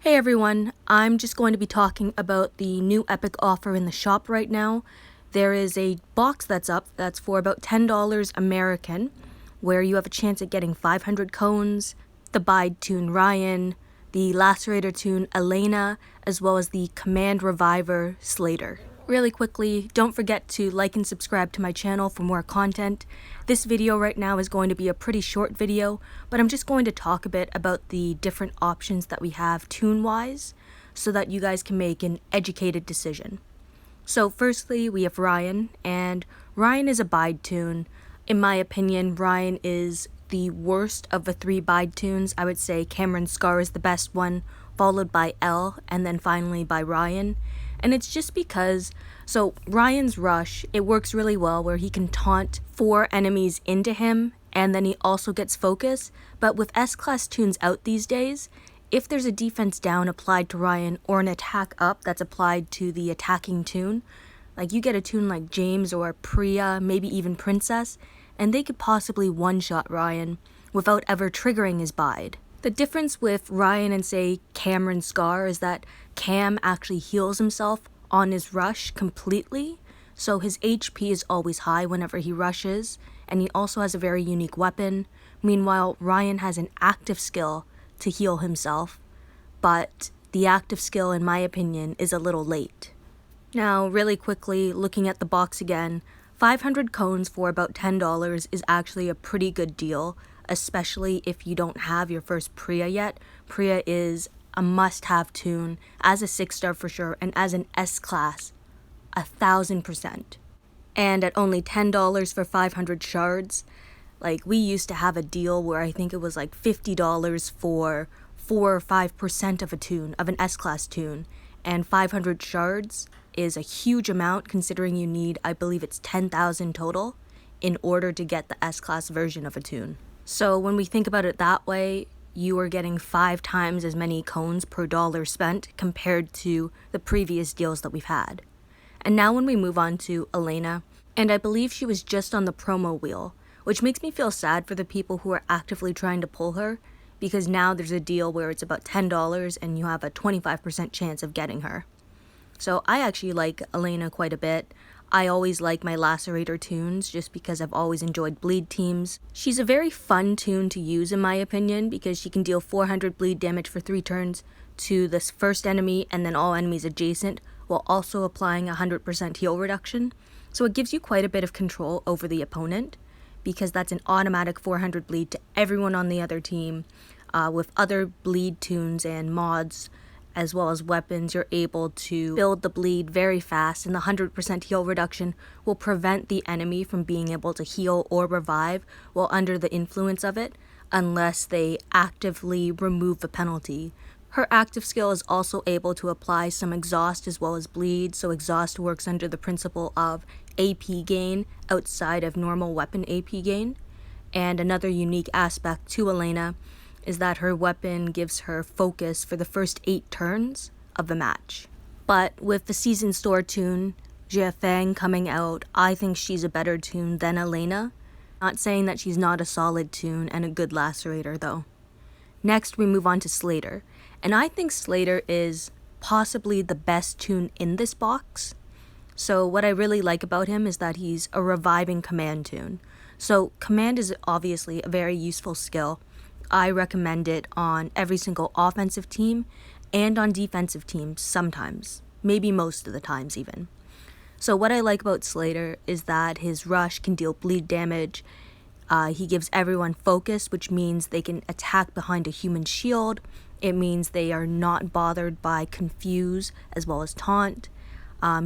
Hey everyone, I'm just going to be talking about the new Epic offer in the shop right now. There is a box that's up that's for about $10 American, where you have a chance at getting 500 cones, the Bide toon Ryan, the Lacerator toon Elena, as well as the Command Reviver Slater. Really quickly, don't forget to like and subscribe to my channel for more content. This video right now is going to be a pretty short video, but I'm just going to talk a bit about the different options that we have toon-wise, so that you guys can make an educated decision. So firstly, we have Ryan, and Ryan is a Bide toon. In my opinion, Ryan is the worst of the three Bide toons. I would say Cameron's Scar is the best one, followed by Elle, and then finally by Ryan. And it's just because, so Ryan's rush, it works really well where he can taunt 4 enemies into him, and then he also gets focus. But with S-class toons out these days, if there's a defense down applied to Ryan or an attack up that's applied to the attacking toon, like you get a toon like James or Priya, maybe even Princess, and they could possibly one-shot Ryan without ever triggering his Bide. The difference with Ryan and, say, Cameron's Scar is that Cam actually heals himself on his rush completely, so his HP is always high whenever he rushes, and he also has a very unique weapon. Meanwhile, Ryan has an active skill to heal himself, but the active skill, in my opinion, is a little late. Now, really quickly, looking at the box again, 500 cones for about $10 is actually a pretty good deal, especially if you don't have your first Priya yet. Priya is a must-have toon as a 6-star for sure, and as an S-class, 1000%. And at only $10 for 500 shards, like we used to have a deal where I think it was like $50 for 4 or 5% of a toon, of an S-class toon, and 500 shards is a huge amount considering you need, I believe it's 10,000 total, in order to get the S-class version of a toon. So when we think about it that way, you are getting 5 times as many cones per dollar spent compared to the previous deals that we've had. And now when we move on to Elena, and I believe she was just on the promo wheel, which makes me feel sad for the people who are actively trying to pull her, because now there's a deal where it's about $10 and you have a 25% chance of getting her. So I actually like Elena quite a bit. I always like my Lacerator toons just because I've always enjoyed bleed teams. She's a very fun toon to use in my opinion because she can deal 400 bleed damage for 3 turns to this first enemy and then all enemies adjacent, while also applying 100% heal reduction. So it gives you quite a bit of control over the opponent because that's an automatic 400 bleed to everyone on the other team. With other bleed toons and mods, as well as weapons, you're able to build the bleed very fast, and the 100% heal reduction will prevent the enemy from being able to heal or revive while under the influence of it, unless they actively remove the penalty. Her active skill is also able to apply some exhaust as well as bleed, so exhaust works under the principle of AP gain outside of normal weapon AP gain. And another unique aspect to Elena is that her weapon gives her focus for the first 8 turns of the match. But with the Season Store toon, Jia Fang, coming out, I think she's a better toon than Elena. Not saying that she's not a solid toon and a good lacerator though. Next we move on to Slater, and I think Slater is possibly the best toon in this box. So what I really like about him is that he's a reviving command toon. So command is obviously a very useful skill. I recommend it on every single offensive team and on defensive teams sometimes, maybe most of the times even. So what I like about Slater is that his rush can deal bleed damage. He gives everyone focus, which means they can attack behind a human shield. It means they are not bothered by confuse as well as taunt.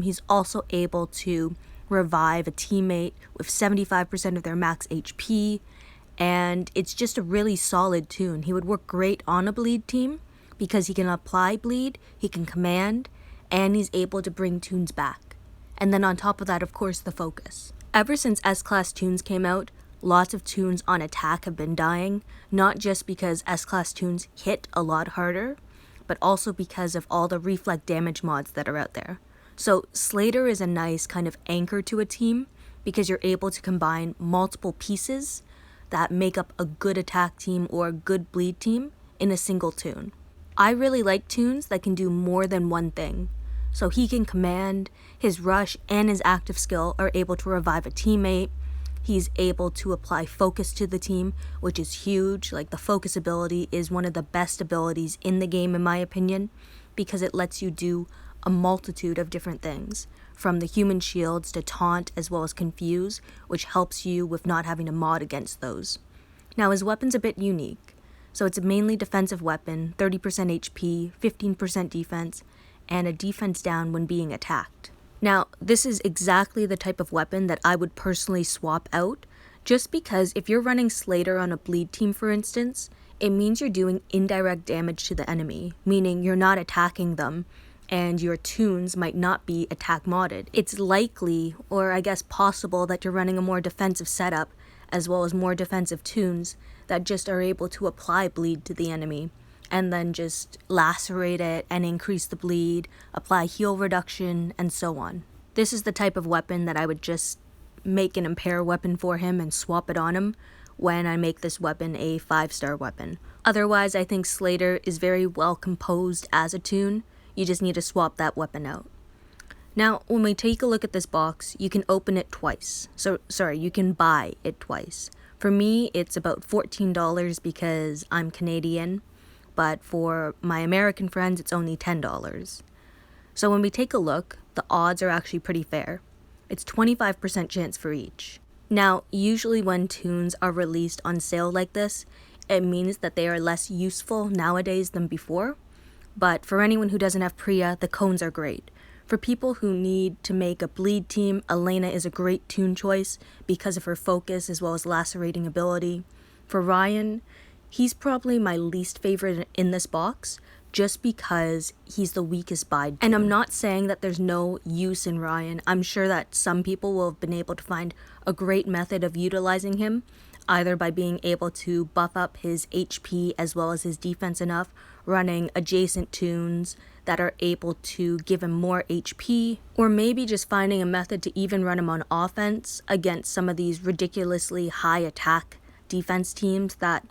He's also able to revive a teammate with 75% of their max HP. And it's just a really solid toon. He would work great on a bleed team because he can apply bleed, he can command, and he's able to bring toons back. And then on top of that, of course, the focus. Ever since S-class toons came out, lots of toons on attack have been dying, not just because S-class toons hit a lot harder, but also because of all the reflect damage mods that are out there. So Slater is a nice kind of anchor to a team because you're able to combine multiple pieces that make up a good attack team or a good bleed team in a single toon. I really like toons that can do more than one thing. So he can command, his rush and his active skill are able to revive a teammate. He's able to apply focus to the team, which is huge. Like, the focus ability is one of the best abilities in the game, in my opinion, because it lets you do a multitude of different things, from the human shields to taunt as well as confuse, which helps you with not having to mod against those. Now, his weapon's a bit unique. So it's a mainly defensive weapon, 30% HP, 15% defense, and a defense down when being attacked. Now, this is exactly the type of weapon that I would personally swap out, just because if you're running Slater on a bleed team, for instance, it means you're doing indirect damage to the enemy, meaning you're not attacking them, and your toons might not be attack modded. It's likely, or I guess possible, that you're running a more defensive setup, as well as more defensive toons that just are able to apply bleed to the enemy, and then just lacerate it and increase the bleed, apply heal reduction, and so on. This is the type of weapon that I would just make an impair weapon for him and swap it on him when I make this weapon a 5-star weapon. Otherwise, I think Slater is very well composed as a toon. You just need to swap that weapon out. Now, when we take a look at this box, you can open it twice. You can buy it twice. For me, it's about $14 because I'm Canadian, but for my American friends, it's only $10. So when we take a look, the odds are actually pretty fair. It's 25% chance for each. Now, usually when toons are released on sale like this, it means that they are less useful nowadays than before. But for anyone who doesn't have Priya, the cones are great. For people who need to make a bleed team, Elena is a great toon choice because of her focus as well as lacerating ability. For Ryan, he's probably my least favorite in this box just because he's the weakest bide. And I'm not saying that there's no use in Ryan. I'm sure that some people will have been able to find a great method of utilizing him, either by being able to buff up his HP as well as his defense enough, running adjacent toons that are able to give him more HP, or maybe just finding a method to even run him on offense against some of these ridiculously high attack defense teams that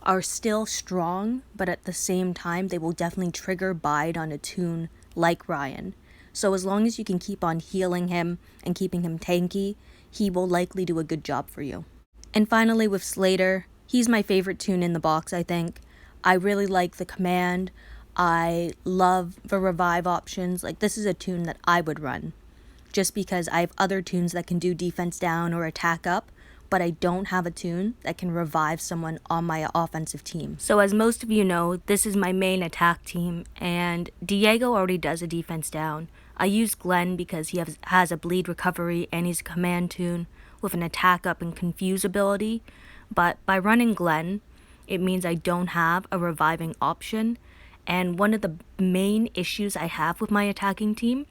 are still strong, but at the same time they will definitely trigger bide on a toon like Ryan. So as long as you can keep on healing him and keeping him tanky, he will likely do a good job for you. And finally with Slater, he's my favorite toon in the box, I think. I really like the command. I love the revive options. Like, this is a toon that I would run, just because I have other toons that can do defense down or attack up, but I don't have a toon that can revive someone on my offensive team. So as most of you know, this is my main attack team, and Diego already does a defense down. I use Glenn because he has a bleed recovery and he's a command toon with an attack up and confuse ability, but by running Glenn, it means I don't have a reviving option. And one of the main issues I have with my attacking team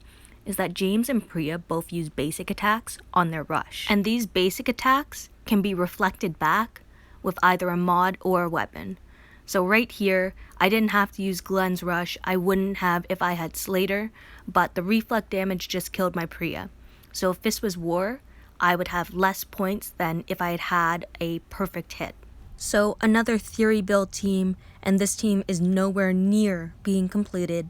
is that James and Priya both use basic attacks on their rush. And these basic attacks can be reflected back with either a mod or a weapon. So right here, I didn't have to use Glenn's rush. I wouldn't have if I had Slater, but the reflect damage just killed my Priya. So if this was war, I would have less points than if I had had a perfect hit. So another theory build team, and this team is nowhere near being completed.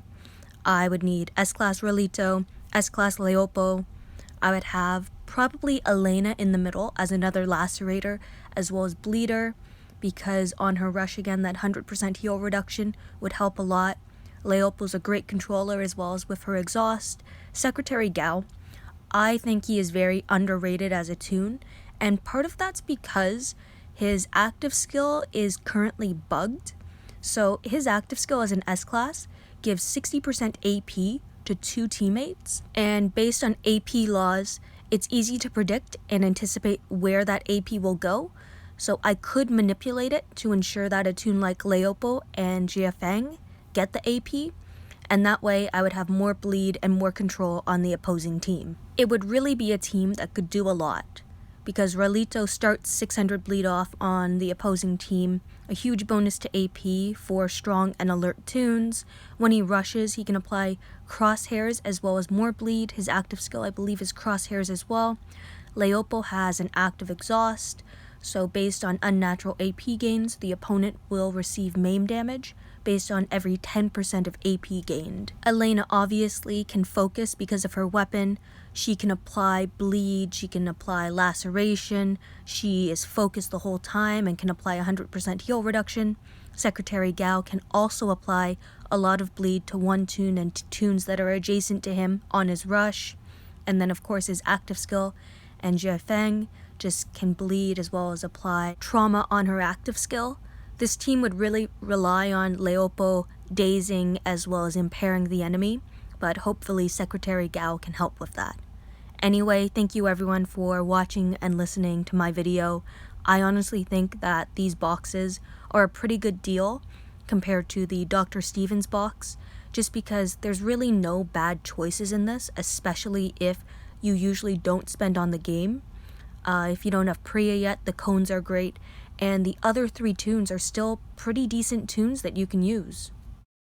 I would need S-Class Rolito, S-Class Leopo. I would have probably Elena in the middle as another lacerator, as well as Bleeder, because on her rush again, that 100% heal reduction would help a lot. Leopo's a great controller as well as with her exhaust. Secretary Gao, I think he is very underrated as a toon, and part of that's because his active skill is currently bugged. So his active skill as an S-Class gives 60% AP to 2 teammates, and based on AP laws, it's easy to predict and anticipate where that AP will go. So I could manipulate it to ensure that a toon like Leopo and Jiafeng get the AP, and that way I would have more bleed and more control on the opposing team. It would really be a team that could do a lot, because Rolito starts 600 bleed off on the opposing team, a huge bonus to AP for strong and alert toons. When he rushes, he can apply crosshairs as well as more bleed. His active skill, I believe, is crosshairs as well. Leopo has an active exhaust, So based on unnatural AP gains, the opponent will receive maim damage based on every 10% of AP gained. Elena obviously can focus because of her weapon. She can apply bleed, she can apply laceration, she is focused the whole time and can apply 100% heal reduction. Secretary Gao can also apply a lot of bleed to one toon and toons that are adjacent to him on his rush. And then of course his active skill, and Jie Feng just can bleed as well as apply trauma on her active skill. This team would really rely on Leopo dazing as well as impairing the enemy, but hopefully Secretary Gao can help with that. Anyway, thank you everyone for watching and listening to my video. I honestly think that these boxes are a pretty good deal compared to the Dr. Stevens box, just because there's really no bad choices in this, especially if you usually don't spend on the game. If you don't have Priya yet, the cones are great, and the other 3 toons are still pretty decent toons that you can use.